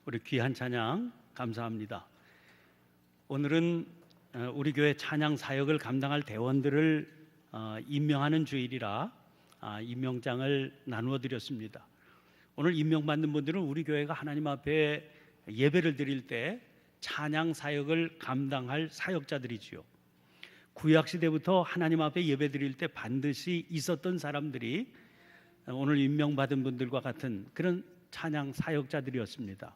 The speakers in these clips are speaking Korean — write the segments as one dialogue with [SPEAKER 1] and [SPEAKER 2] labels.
[SPEAKER 1] 우리 귀한 찬양 감사합니다. 오늘은 우리 교회 찬양 사역을 감당할 대원들을 임명하는 주일이라 임명장을 나누어 드렸습니다. 오늘 임명받는 분들은 우리 교회가 하나님 앞에 예배를 드릴 때 찬양 사역을 감당할 사역자들이지요. 구약 시대부터 하나님 앞에 예배 드릴 때 반드시 있었던 사람들이 오늘 임명받은 분들과 같은 그런 찬양 사역자들이었습니다.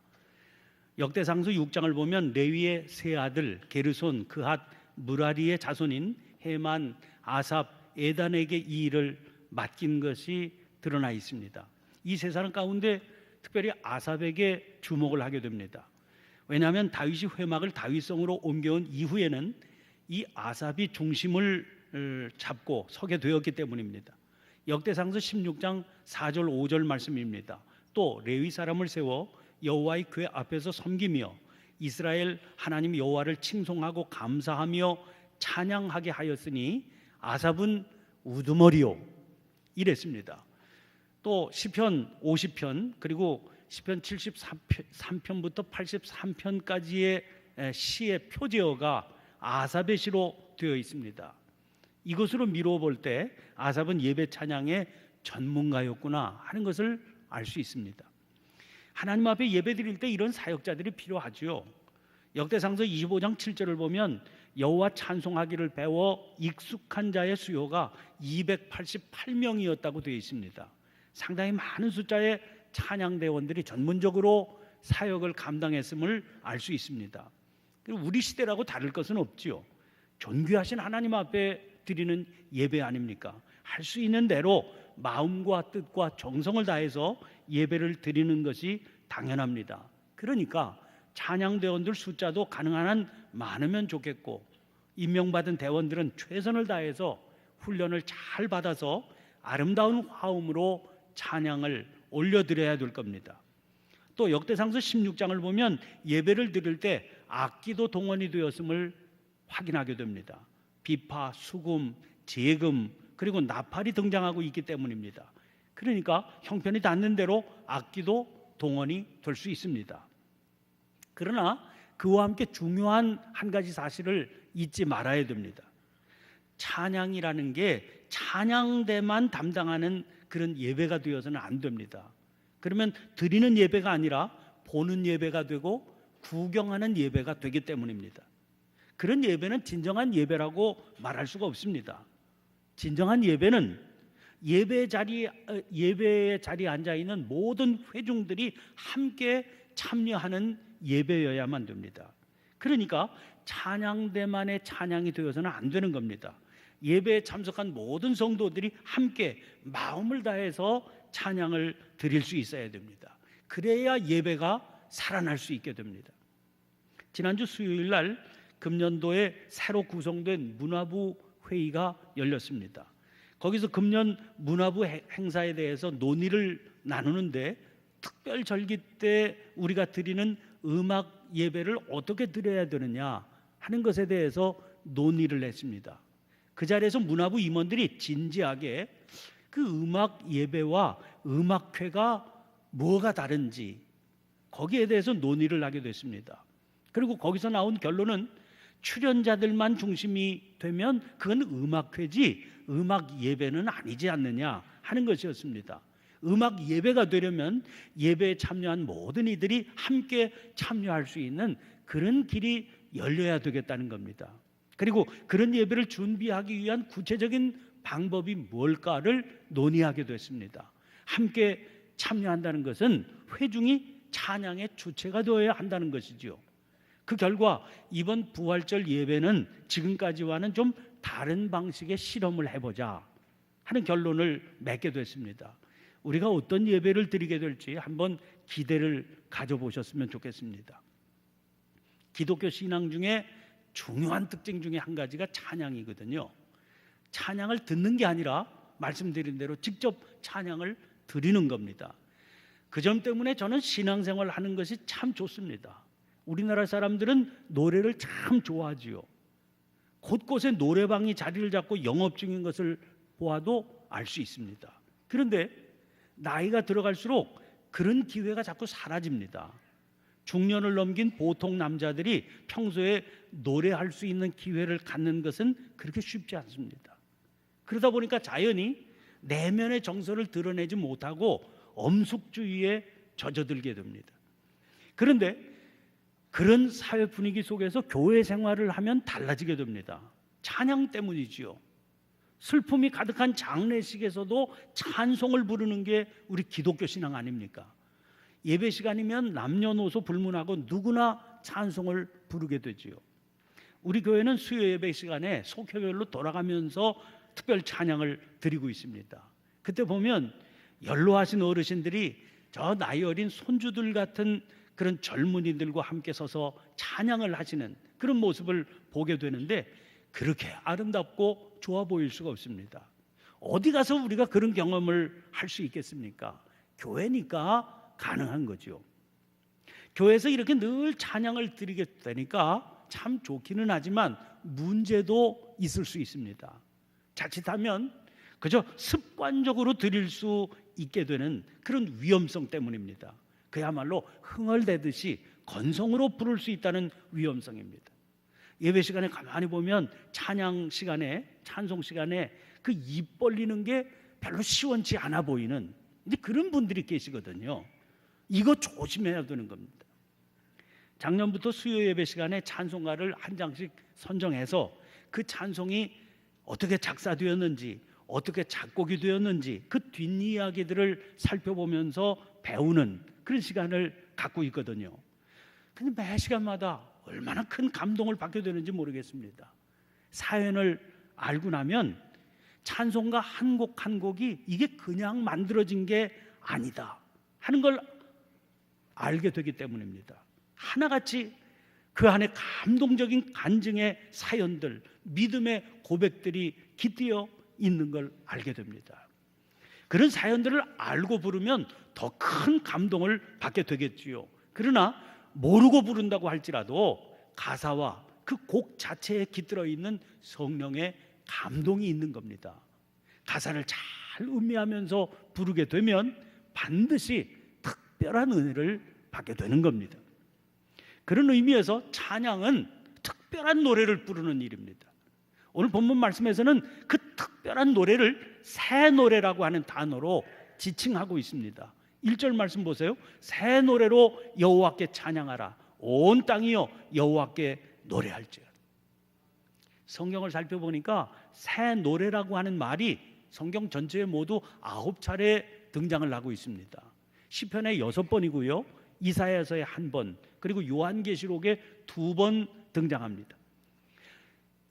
[SPEAKER 1] 역대상수 6장을 보면 레위의 세 아들 게르손, 그핫, 무라리의 자손인 헤만, 아삽, 에단에게 이 일을 맡긴 것이 드러나 있습니다. 이 세 사람 가운데 특별히 아삽에게 주목을 하게 됩니다. 왜냐하면 다윗이 회막을 다윗성으로 옮겨온 이후에는 이 아삽이 중심을 잡고 서게 되었기 때문입니다. 역대상수 16장 4절 5절 말씀입니다. 또 레위 사람을 세워 여호와의 궤 앞에서 섬기며 이스라엘 하나님 여호와를 칭송하고 감사하며 찬양하게 하였으니 아삽은 우두머리요 이랬습니다. 또 시편 50편 그리고 시편 73편부터 83편까지의 시의 표제어가 아삽의 시로 되어 있습니다. 이것으로 미루어 볼 때 아삽은 예배 찬양의 전문가였구나 하는 것을 알 수 있습니다. 하나님 앞에 예배 드릴 때 이런 사역자들이 필요하죠. 역대상서 25장 7절을 보면 여호와 찬송하기를 배워 익숙한 자의 수요가 288명이었다고 되어 있습니다. 상당히 많은 숫자의 찬양대원들이 전문적으로 사역을 감당했음을 알 수 있습니다. 그리고 우리 시대라고 다를 것은 없지요. 존귀하신 하나님 앞에 드리는 예배 아닙니까? 할 수 있는 대로 마음과 뜻과 정성을 다해서 예배를 드리는 것이 당연합니다. 그러니까 찬양대원들 숫자도 가능한 한 많으면 좋겠고 임명받은 대원들은 최선을 다해서 훈련을 잘 받아서 아름다운 화음으로 찬양을 올려드려야 될 겁니다. 또 역대상서 16장을 보면 예배를 드릴 때 악기도 동원이 되었음을 확인하게 됩니다. 비파, 수금, 제금 그리고 나팔이 등장하고 있기 때문입니다. 그러니까 형편이 닿는 대로 악기도 동원이 될 수 있습니다. 그러나 그와 함께 중요한 한 가지 사실을 잊지 말아야 됩니다. 찬양이라는 게 찬양대만 담당하는 그런 예배가 되어서는 안 됩니다. 그러면 드리는 예배가 아니라 보는 예배가 되고 구경하는 예배가 되기 때문입니다. 그런 예배는 진정한 예배라고 말할 수가 없습니다. 진정한 예배는 예배의 자리에 앉아 있는 모든 회중들이 함께 참여하는 예배여야만 됩니다. 그러니까 찬양대만의 찬양이 되어서는 안 되는 겁니다. 예배에 참석한 모든 성도들이 함께 마음을 다해서 찬양을 드릴 수 있어야 됩니다. 그래야 예배가 살아날 수 있게 됩니다. 지난주 수요일 날 금년도에 새로 구성된 문화부 회의가 열렸습니다. 거기서 금년 문화부 행사에 대해서 논의를 나누는데 특별 절기 때 우리가 드리는 음악 예배를 어떻게 드려야 되느냐 하는 것에 대해서 논의를 했습니다. 그 자리에서 문화부 임원들이 진지하게 그 음악 예배와 음악회가 뭐가 다른지 거기에 대해서 논의를 하게 됐습니다. 그리고 거기서 나온 결론은 출연자들만 중심이 되면 그건 음악회지 음악 예배는 아니지 않느냐 하는 것이었습니다. 음악 예배가 되려면 예배에 참여한 모든 이들이 함께 참여할 수 있는 그런 길이 열려야 되겠다는 겁니다. 그리고 그런 예배를 준비하기 위한 구체적인 방법이 뭘까를 논의하게 됐습니다. 함께 참여한다는 것은 회중이 찬양의 주체가 되어야 한다는 것이지요. 그 결과 이번 부활절 예배는 지금까지와는 좀 다른 방식의 실험을 해보자 하는 결론을 맺게 됐습니다. 우리가 어떤 예배를 드리게 될지 한번 기대를 가져보셨으면 좋겠습니다. 기독교 신앙 중에 중요한 특징 중에 한 가지가 찬양이거든요. 찬양을 듣는 게 아니라 말씀드린 대로 직접 찬양을 드리는 겁니다. 그 점 때문에 저는 신앙생활 하는 것이 참 좋습니다. 우리나라 사람들은 노래를 참 좋아하지요. 곳곳에 노래방이 자리를 잡고 영업 중인 것을 보아도 알 수 있습니다. 그런데 나이가 들어갈수록 그런 기회가 자꾸 사라집니다. 중년을 넘긴 보통 남자들이 평소에 노래할 수 있는 기회를 갖는 것은 그렇게 쉽지 않습니다. 그러다 보니까 자연히 내면의 정서를 드러내지 못하고 엄숙주의에 젖어들게 됩니다. 그런데 그런 사회 분위기 속에서 교회 생활을 하면 달라지게 됩니다. 찬양 때문이지요. 슬픔이 가득한 장례식에서도 찬송을 부르는 게 우리 기독교 신앙 아닙니까? 예배 시간이면 남녀노소 불문하고 누구나 찬송을 부르게 되지요. 우리 교회는 수요 예배 시간에 속회별로 돌아가면서 특별 찬양을 드리고 있습니다. 그때 보면 연로하신 어르신들이 저 나이 어린 손주들 같은 그런 젊은이들과 함께 서서 찬양을 하시는 그런 모습을 보게 되는데 그렇게 아름답고 좋아 보일 수가 없습니다. 어디 가서 우리가 그런 경험을 할 수 있겠습니까? 교회니까 가능한 거죠. 교회에서 이렇게 늘 찬양을 드리게 되니까 참 좋기는 하지만 문제도 있을 수 있습니다. 자칫하면 그저 습관적으로 드릴 수 있게 되는 그런 위험성 때문입니다. 그야말로 흥얼대듯이 건성으로 부를 수 있다는 위험성입니다. 예배 시간에 가만히 보면 찬양 시간에, 찬송 시간에 그 입 벌리는 게 별로 시원치 않아 보이는 그런 분들이 계시거든요. 이거 조심해야 되는 겁니다. 작년부터 수요 예배 시간에 찬송가를 한 장씩 선정해서 그 찬송이 어떻게 작사되었는지, 어떻게 작곡이 되었는지 그 뒷이야기들을 살펴보면서 배우는 그런 시간을 갖고 있거든요. 근데 매 시간마다 얼마나 큰 감동을 받게 되는지 모르겠습니다. 사연을 알고 나면 찬송가 한 곡 한 곡이 이게 그냥 만들어진 게 아니다 하는 걸 알게 되기 때문입니다. 하나같이 그 안에 감동적인 간증의 사연들, 믿음의 고백들이 깃들어 있는 걸 알게 됩니다. 그런 사연들을 알고 부르면 더 큰 감동을 받게 되겠지요. 그러나 모르고 부른다고 할지라도 가사와 그 곡 자체에 깃들어 있는 성령의 감동이 있는 겁니다. 가사를 잘 음미하면서 부르게 되면 반드시 특별한 은혜를 받게 되는 겁니다. 그런 의미에서 찬양은 특별한 노래를 부르는 일입니다. 오늘 본문 말씀에서는 그 특별한 노래를 새 노래라고 하는 단어로 지칭하고 있습니다. 1절 말씀 보세요. 새 노래로 여호와께 찬양하라. 온 땅이여 여호와께 노래할지어다. 성경을 살펴보니까 새 노래라고 하는 말이 성경 전체에 모두 9차례 등장을 하고 있습니다. 시편에 6번이고요. 이사야서에 1번, 그리고 요한계시록에 2번 등장합니다.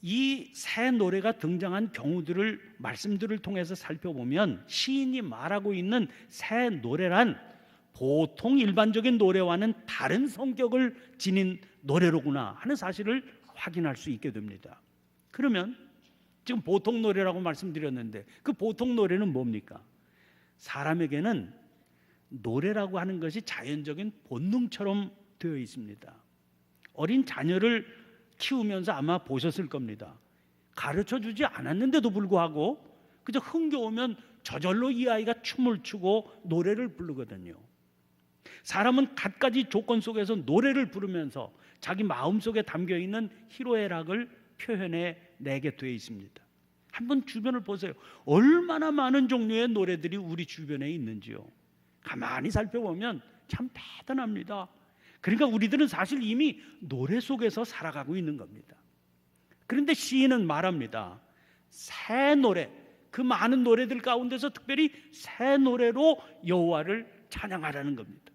[SPEAKER 1] 이 새 노래가 등장한 경우들을 말씀들을 통해서 살펴보면 시인이 말하고 있는 새 노래란 보통 일반적인 노래와는 다른 성격을 지닌 노래로구나 하는 사실을 확인할 수 있게 됩니다. 그러면 지금 보통 노래라고 말씀드렸는데 그 보통 노래는 뭡니까? 사람에게는 노래라고 하는 것이 자연적인 본능처럼 되어 있습니다. 어린 자녀를 키우면서 아마 보셨을 겁니다. 가르쳐주지 않았는데도 불구하고 그저 흥겨우면 저절로 이 아이가 춤을 추고 노래를 부르거든요. 사람은 갖가지 조건 속에서 노래를 부르면서 자기 마음속에 담겨있는 희로애락을 표현해 내게 되어 있습니다. 한번 주변을 보세요. 얼마나 많은 종류의 노래들이 우리 주변에 있는지요. 가만히 살펴보면 참 대단합니다. 그러니까 우리들은 사실 이미 노래 속에서 살아가고 있는 겁니다. 그런데 시인은 말합니다. 새 노래, 그 많은 노래들 가운데서 특별히 새 노래로 여호와를 찬양하라는 겁니다.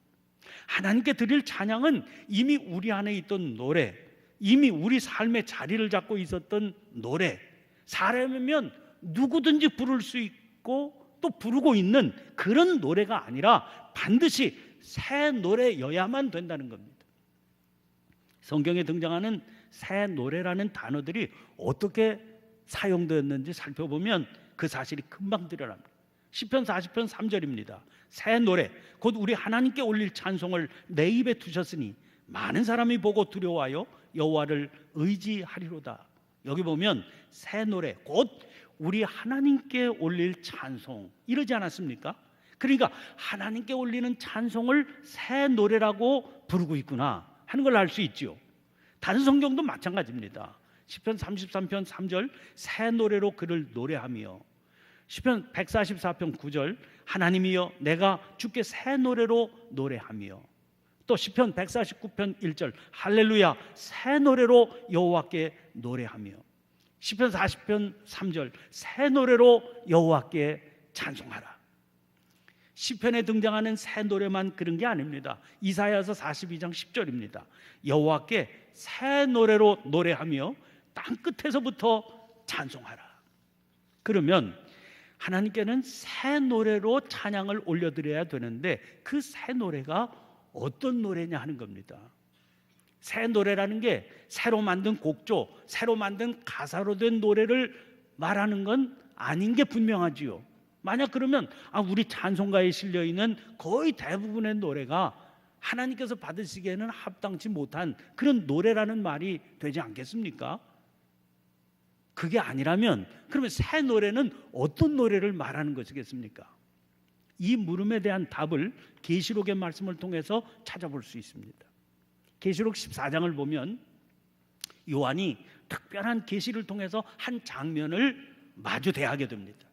[SPEAKER 1] 하나님께 드릴 찬양은 이미 우리 안에 있던 노래, 이미 우리 삶의 자리를 잡고 있었던 노래, 사람이면 누구든지 부를 수 있고 또 부르고 있는 그런 노래가 아니라 반드시 새 노래여야만 된다는 겁니다. 성경에 등장하는 새 노래라는 단어들이 어떻게 사용되었는지 살펴보면 그 사실이 금방 드러납니다. 시편 40편 3절입니다. 새 노래 곧 우리 하나님께 올릴 찬송을 내 입에 두셨으니 많은 사람이 보고 두려워하여 여호와를 의지하리로다. 여기 보면 새 노래 곧 우리 하나님께 올릴 찬송 이러지 않았습니까? 그러니까 하나님께 올리는 찬송을 새 노래라고 부르고 있구나 하는 걸 알 수 있죠. 다른 성경도 마찬가지입니다. 시편 33편 3절 새 노래로 그를 노래하며, 시편 144편 9절 하나님이여 내가 주께 새 노래로 노래하며, 또 시편 149편 1절 할렐루야 새 노래로 여호와께 노래하며, 시편 40편 3절 새 노래로 여호와께 찬송하라. 시편에 등장하는 새 노래만 그런 게 아닙니다. 이사야서 42장 10절입니다. 여호와께 새 노래로 노래하며 땅 끝에서부터 찬송하라. 그러면 하나님께는 새 노래로 찬양을 올려드려야 되는데 그 새 노래가 어떤 노래냐 하는 겁니다. 새 노래라는 게 새로 만든 곡조, 새로 만든 가사로 된 노래를 말하는 건 아닌 게 분명하지요. 만약 그러면 우리 찬송가에 실려있는 거의 대부분의 노래가 하나님께서 받으시기에는 합당치 못한 그런 노래라는 말이 되지 않겠습니까? 그게 아니라면 그러면 새 노래는 어떤 노래를 말하는 것이겠습니까? 이 물음에 대한 답을 계시록의 말씀을 통해서 찾아볼 수 있습니다. 계시록 14장을 보면 요한이 특별한 계시를 통해서 한 장면을 마주 대하게 됩니다.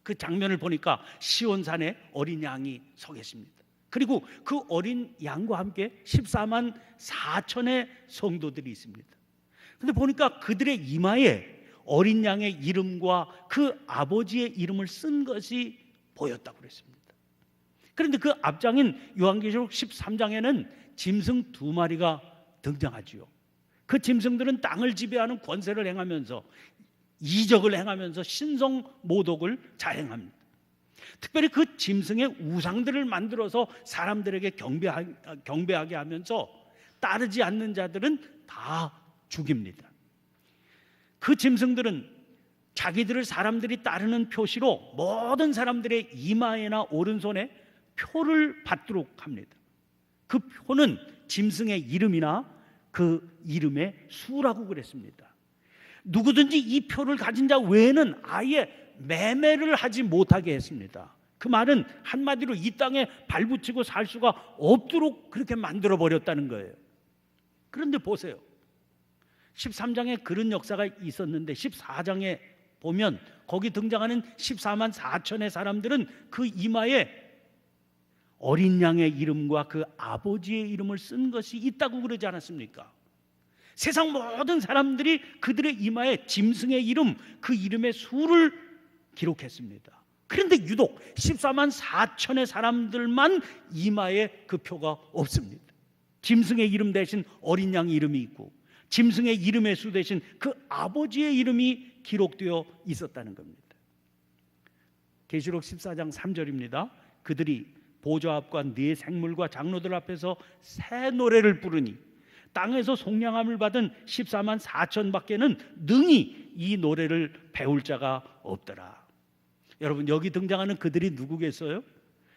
[SPEAKER 1] 그 장면을 보니까 시온산에 어린 양이 서 계십니다. 그리고 그 어린 양과 함께 14만 4천의 성도들이 있습니다. 근데 보니까 그들의 이마에 어린 양의 이름과 그 아버지의 이름을 쓴 것이 보였다고 그랬습니다. 그런데 그 앞장인 요한계시록 13장에는 짐승 2마리가 등장하지요. 그 짐승들은 땅을 지배하는 권세를 행하면서 이적을 행하면서 신성 모독을 자행합니다. 특별히 그 짐승의 우상들을 만들어서 사람들에게 경배하게 하면서 따르지 않는 자들은 다 죽입니다. 그 짐승들은 자기들을 사람들이 따르는 표시로 모든 사람들의 이마에나 오른손에 표를 받도록 합니다. 그 표는 짐승의 이름이나 그 이름의 수라고 그랬습니다. 누구든지 이 표를 가진 자 외에는 아예 매매를 하지 못하게 했습니다. 그 말은 한마디로 이 땅에 발붙이고 살 수가 없도록 그렇게 만들어 버렸다는 거예요. 그런데 보세요. 13장에 그런 역사가 있었는데 14장에 보면 거기 등장하는 14만 4천의 사람들은 그 이마에 어린 양의 이름과 그 아버지의 이름을 쓴 것이 있다고 그러지 않았습니까? 세상 모든 사람들이 그들의 이마에 짐승의 이름, 그 이름의 수를 기록했습니다. 그런데 유독 14만 4천의 사람들만 이마에 그 표가 없습니다. 짐승의 이름 대신 어린 양 이름이 있고 짐승의 이름의 수 대신 그 아버지의 이름이 기록되어 있었다는 겁니다. 계시록 14장 3절입니다. 그들이 보좌 앞과 네 생물과 장로들 앞에서 새 노래를 부르니 땅에서 속량함을 받은 14만 4천 밖에는 능히 이 노래를 배울 자가 없더라. 여러분, 여기 등장하는 그들이 누구겠어요?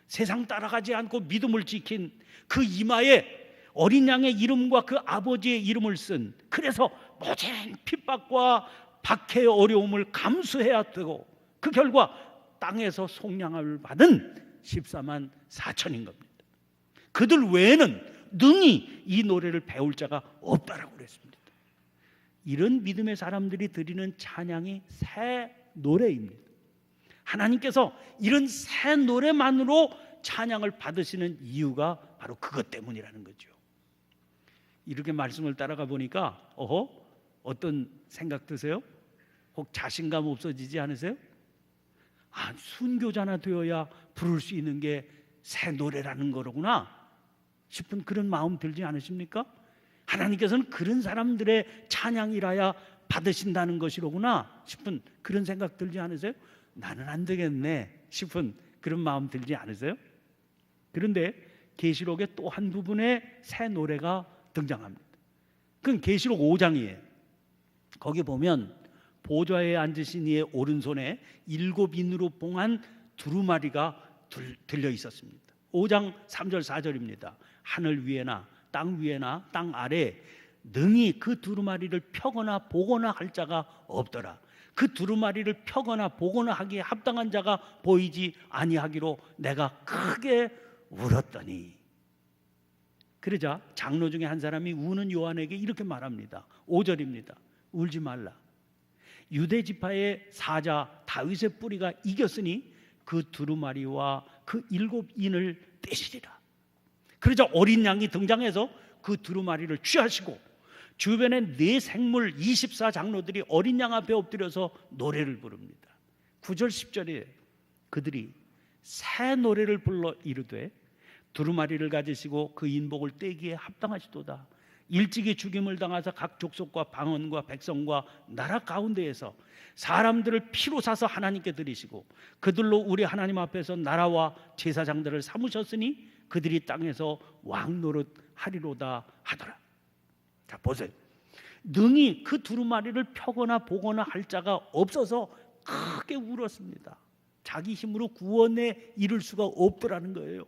[SPEAKER 1] 세상 따라가지 않고 믿음을 지킨 그 이마에 어린 양의 이름과 그 아버지의 이름을 쓴, 그래서 모진 핍박과 박해의 어려움을 감수해야 되고 그 결과 땅에서 속량함을 받은 14만 4천인 겁니다. 그들 외에는 능히 이 노래를 배울 자가 없다라고 그랬습니다. 이런 믿음의 사람들이 드리는 찬양이 새 노래입니다. 하나님께서 이런 새 노래만으로 찬양을 받으시는 이유가 바로 그것 때문이라는 거죠. 이렇게 말씀을 따라가 보니까 어떤 생각 드세요? 혹 자신감 없어지지 않으세요? 순교자나 되어야 부를 수 있는 게 새 노래라는 거로구나 싶은 그런 마음 들지 않으십니까? 하나님께서는 그런 사람들의 찬양이라야 받으신다는 것이로구나 싶은 그런 생각 들지 않으세요? 나는 안 되겠네 싶은 그런 마음 들지 않으세요? 그런데 계시록의 또 한 부분에 새 노래가 등장합니다. 그건 계시록 5장이에요. 거기 보면 보좌에 앉으신 이의 오른손에 7인으로 봉한 두루마리가 들려 있었습니다. 5장 3절 4절입니다. 하늘 위에나 땅 위에나 땅 아래에 능히 그 두루마리를 펴거나 보거나 할 자가 없더라. 그 두루마리를 펴거나 보거나 하기에 합당한 자가 보이지 아니하기로 내가 크게 울었더니. 그러자 장로 중에 한 사람이 우는 요한에게 이렇게 말합니다. 5절입니다. 울지 말라. 유대 지파의 사자 다윗의 뿌리가 이겼으니 그 두루마리와 그 7인을 떼시리라. 그러자 어린 양이 등장해서 그 두루마리를 취하시고 주변의 네 생물 24장로들이 어린 양 앞에 엎드려서 노래를 부릅니다. 9절 10절에 그들이 새 노래를 불러 이르되 두루마리를 가지시고 그 인복을 떼기에 합당하시도다. 일찍이 죽임을 당하사 각 족속과 방언과 백성과 나라 가운데에서 사람들을 피로 사서 하나님께 드리시고 그들로 우리 하나님 앞에서 나라와 제사장들을 삼으셨으니 그들이 땅에서 왕 노릇 하리로다 하더라. 자, 보세요. 능히 그 두루마리를 펴거나 보거나 할 자가 없어서 크게 울었습니다. 자기 힘으로 구원에 이를 수가 없더라는 거예요.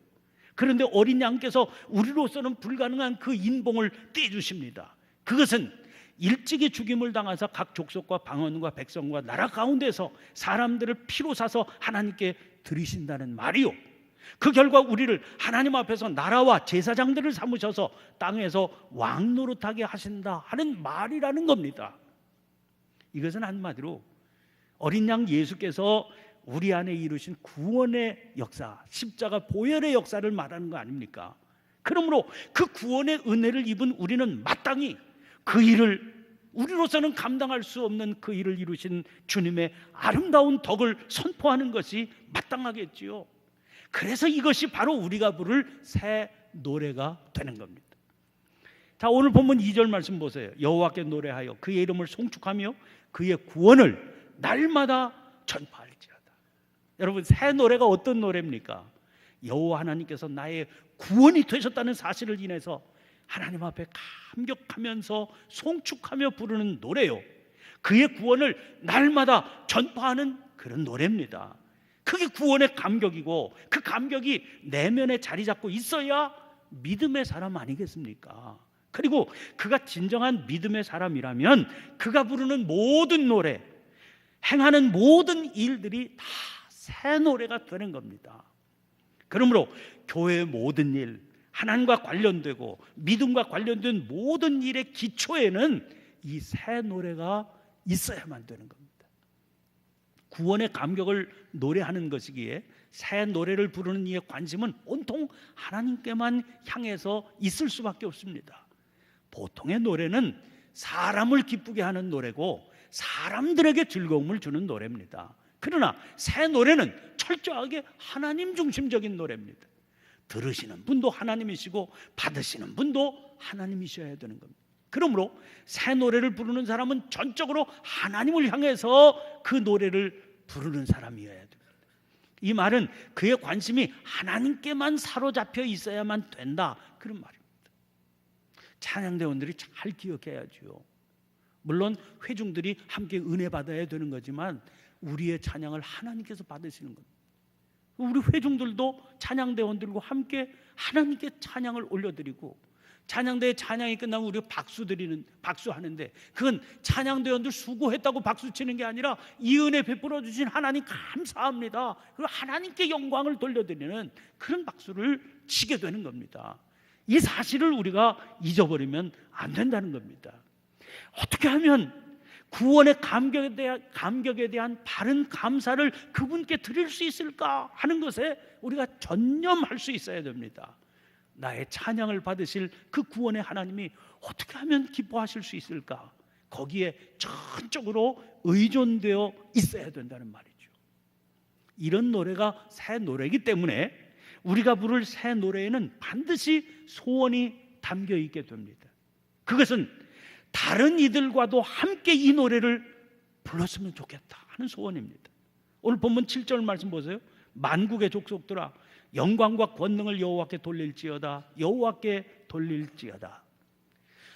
[SPEAKER 1] 그런데 어린 양께서 우리로서는 불가능한 그 인봉을 떼주십니다. 그것은 일찍이 죽임을 당하사 각 족속과 방언과 백성과 나라 가운데서 사람들을 피로 사서 하나님께 드리신다는 말이요, 그 결과 우리를 하나님 앞에서 나라와 제사장들을 삼으셔서 땅에서 왕 노릇하게 하신다 하는 말이라는 겁니다. 이것은 한마디로 어린 양 예수께서 우리 안에 이루신 구원의 역사, 십자가 보혈의 역사를 말하는 거 아닙니까? 그러므로 그 구원의 은혜를 입은 우리는 마땅히 그 일을, 우리로서는 감당할 수 없는 그 일을 이루신 주님의 아름다운 덕을 선포하는 것이 마땅하겠지요. 그래서 이것이 바로 우리가 부를 새 노래가 되는 겁니다. 자, 오늘 본문 2절 말씀 보세요. 여호와께 노래하여 그의 이름을 송축하며 그의 구원을 날마다 전파할지어다. 여러분, 새 노래가 어떤 노래입니까? 여호와 하나님께서 나의 구원이 되셨다는 사실을 인해서 하나님 앞에 감격하면서 송축하며 부르는 노래요. 그의 구원을 날마다 전파하는 그런 노래입니다. 그게 구원의 감격이고, 그 감격이 내면에 자리 잡고 있어야 믿음의 사람 아니겠습니까? 그리고 그가 진정한 믿음의 사람이라면 그가 부르는 모든 노래, 행하는 모든 일들이 다 새 노래가 되는 겁니다. 그러므로 교회의 모든 일, 하나님과 관련되고 믿음과 관련된 모든 일의 기초에는 이 새 노래가 있어야만 되는 겁니다. 구원의 감격을 노래하는 것이기에 새 노래를 부르는 이의 관심은 온통 하나님께만 향해서 있을 수밖에 없습니다. 보통의 노래는 사람을 기쁘게 하는 노래고 사람들에게 즐거움을 주는 노래입니다. 그러나 새 노래는 철저하게 하나님 중심적인 노래입니다. 들으시는 분도 하나님이시고 받으시는 분도 하나님이셔야 되는 겁니다. 그러므로 새 노래를 부르는 사람은 전적으로 하나님을 향해서 그 노래를 부르는 사람이어야 됩니다. 이 말은 그의 관심이 하나님께만 사로잡혀 있어야만 된다, 그런 말입니다. 찬양대원들이 잘 기억해야죠. 물론 회중들이 함께 은혜 받아야 되는 거지만 우리의 찬양을 하나님께서 받으시는 겁니다. 우리 회중들도 찬양대원들과 함께 하나님께 찬양을 올려드리고, 찬양대회 찬양이 끝나면 우리가 박수하는데 그건 찬양대원들 수고했다고 박수치는 게 아니라 이 은혜 베풀어 주신 하나님 감사합니다, 그리고 하나님께 영광을 돌려드리는 그런 박수를 치게 되는 겁니다. 이 사실을 우리가 잊어버리면 안 된다는 겁니다. 어떻게 하면 구원의 감격에 대한 바른 감사를 그분께 드릴 수 있을까 하는 것에 우리가 전념할 수 있어야 됩니다. 나의 찬양을 받으실 그 구원의 하나님이 어떻게 하면 기뻐하실 수 있을까? 거기에 전적으로 의존되어 있어야 된다는 말이죠. 이런 노래가 새 노래이기 때문에 우리가 부를 새 노래에는 반드시 소원이 담겨 있게 됩니다. 그것은 다른 이들과도 함께 이 노래를 불렀으면 좋겠다 하는 소원입니다. 오늘 본문 7절 말씀 보세요. 만국의 족속들아 영광과 권능을 여호와께 돌릴지어다. 여호와께 돌릴지어다.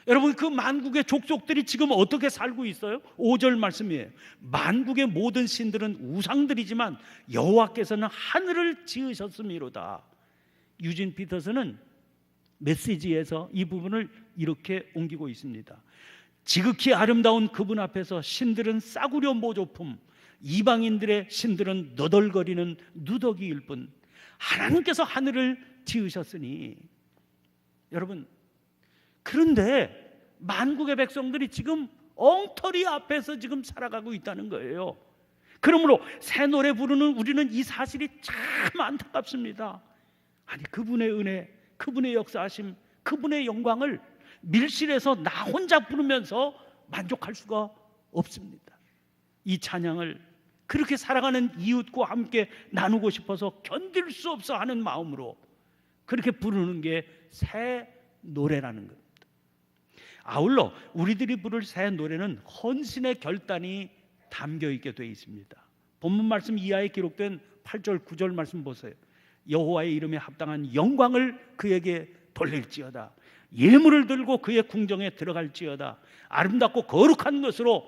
[SPEAKER 1] 여러분, 그 만국의 족속들이 지금 어떻게 살고 있어요? 5절 말씀이에요. 만국의 모든 신들은 우상들이지만 여호와께서는 하늘을 지으셨음이로다. 유진 피터슨은 메시지에서 이 부분을 이렇게 옮기고 있습니다. 지극히 아름다운 그분 앞에서 신들은 싸구려 모조품, 이방인들의 신들은 너덜거리는 누더기일 뿐 하나님께서 하늘을 지으셨으니. 여러분, 그런데 만국의 백성들이 지금 엉터리 앞에서 지금 살아가고 있다는 거예요. 그러므로 새 노래 부르는 우리는 이 사실이 참 안타깝습니다. 아니, 그분의 은혜, 그분의 역사하심, 그분의 영광을 밀실에서 나 혼자 부르면서 만족할 수가 없습니다. 이 찬양을 그렇게 살아가는 이웃과 함께 나누고 싶어서 견딜 수 없어 하는 마음으로 그렇게 부르는 게 새 노래라는 겁니다. 아울러 우리들이 부를 새 노래는 헌신의 결단이 담겨 있게 되어 있습니다. 본문 말씀 이하에 기록된 8절 9절 말씀 보세요. 여호와의 이름에 합당한 영광을 그에게 돌릴지어다. 예물을 들고 그의 궁정에 들어갈지어다. 아름답고 거룩한 것으로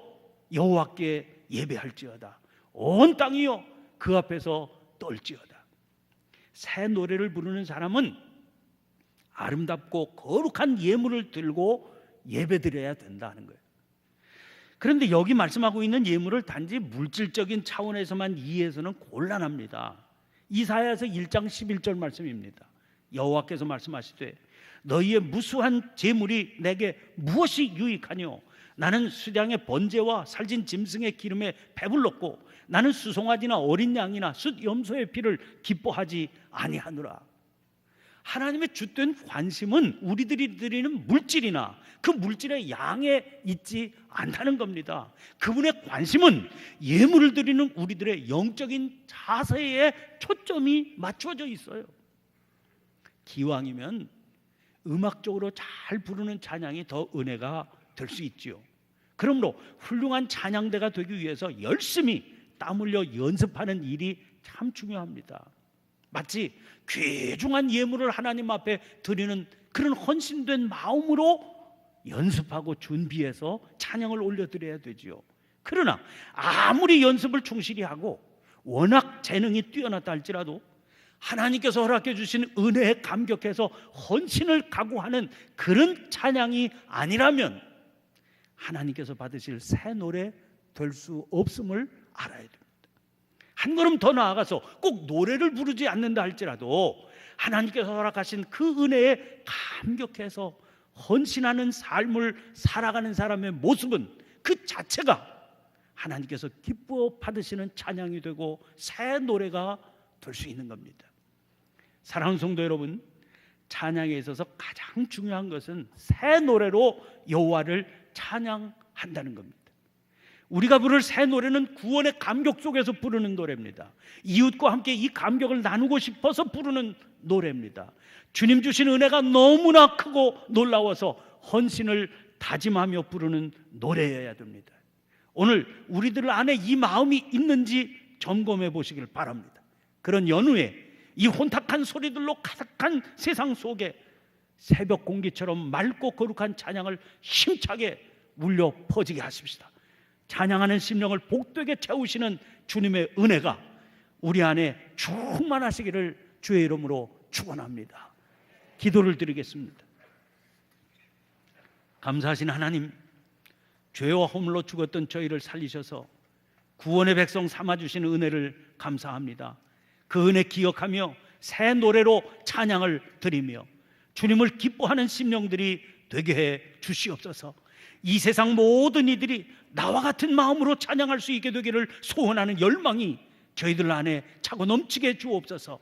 [SPEAKER 1] 여호와께 예배할지어다. 온 땅이여 그 앞에서 떨지어다. 새 노래를 부르는 사람은 아름답고 거룩한 예물을 들고 예배드려야 된다는 거예요. 그런데 여기 말씀하고 있는 예물을 단지 물질적인 차원에서만 이해해서는 곤란합니다. 이사야서 1장 11절 말씀입니다. 여호와께서 말씀하시되 너희의 무수한 제물이 내게 무엇이 유익하뇨? 나는 수량의 번제와 살진 짐승의 기름에 배불렀고 나는 수송아지나 어린 양이나 숫 염소의 피를 기뻐하지 아니하노라. 하나님의 주된 관심은 우리들이 드리는 물질이나 그 물질의 양에 있지 않다는 겁니다. 그분의 관심은 예물을 드리는 우리들의 영적인 자세에 초점이 맞춰져 있어요. 기왕이면 음악적으로 잘 부르는 찬양이 더 은혜가 될 수 있지요. 그러므로 훌륭한 찬양대가 되기 위해서 열심히 땀 흘려 연습하는 일이 참 중요합니다. 마치 귀중한 예물을 하나님 앞에 드리는 그런 헌신된 마음으로 연습하고 준비해서 찬양을 올려드려야 되지요. 그러나 아무리 연습을 충실히 하고 워낙 재능이 뛰어났다 할지라도 하나님께서 허락해 주신 은혜에 감격해서 헌신을 각오하는 그런 찬양이 아니라면 하나님께서 받으실 새 노래 될 수 없음을 알아야 됩니다. 한 걸음 더 나아가서 꼭 노래를 부르지 않는다 할지라도 하나님께서 허락하신 그 은혜에 감격해서 헌신하는 삶을 살아가는 사람의 모습은 그 자체가 하나님께서 기뻐 받으시는 찬양이 되고 새 노래가 될 수 있는 겁니다. 사랑하는 성도 여러분, 찬양에 있어서 가장 중요한 것은 새 노래로 여호와를 찬양한다는 겁니다. 우리가 부를 새 노래는 구원의 감격 속에서 부르는 노래입니다. 이웃과 함께 이 감격을 나누고 싶어서 부르는 노래입니다. 주님 주신 은혜가 너무나 크고 놀라워서 헌신을 다짐하며 부르는 노래여야 됩니다. 오늘 우리들 안에 이 마음이 있는지 점검해 보시길 바랍니다. 그런 연후에 이 혼탁한 소리들로 가득한 세상 속에 새벽 공기처럼 맑고 거룩한 찬양을 힘차게 울려 퍼지게 하십시다. 찬양하는 심령을 복되게 채우시는 주님의 은혜가 우리 안에 충만하시기를 주의 이름으로 축원합니다. 기도를 드리겠습니다. 감사하신 하나님, 죄와 허물로 죽었던 저희를 살리셔서 구원의 백성 삼아주시는 은혜를 감사합니다. 그 은혜 기억하며 새 노래로 찬양을 드리며 주님을 기뻐하는 심령들이 되게 해 주시옵소서. 이 세상 모든 이들이 나와 같은 마음으로 찬양할 수 있게 되기를 소원하는 열망이 저희들 안에 차고 넘치게 주옵소서.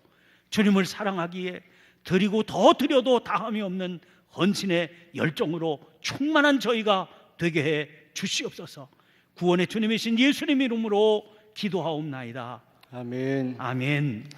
[SPEAKER 1] 주님을 사랑하기에 드리고 더 드려도 다함이 없는 헌신의 열정으로 충만한 저희가 되게 해 주시옵소서. 구원의 주님이신 예수님 이름으로 기도하옵나이다.
[SPEAKER 2] 아멘.
[SPEAKER 1] 아멘.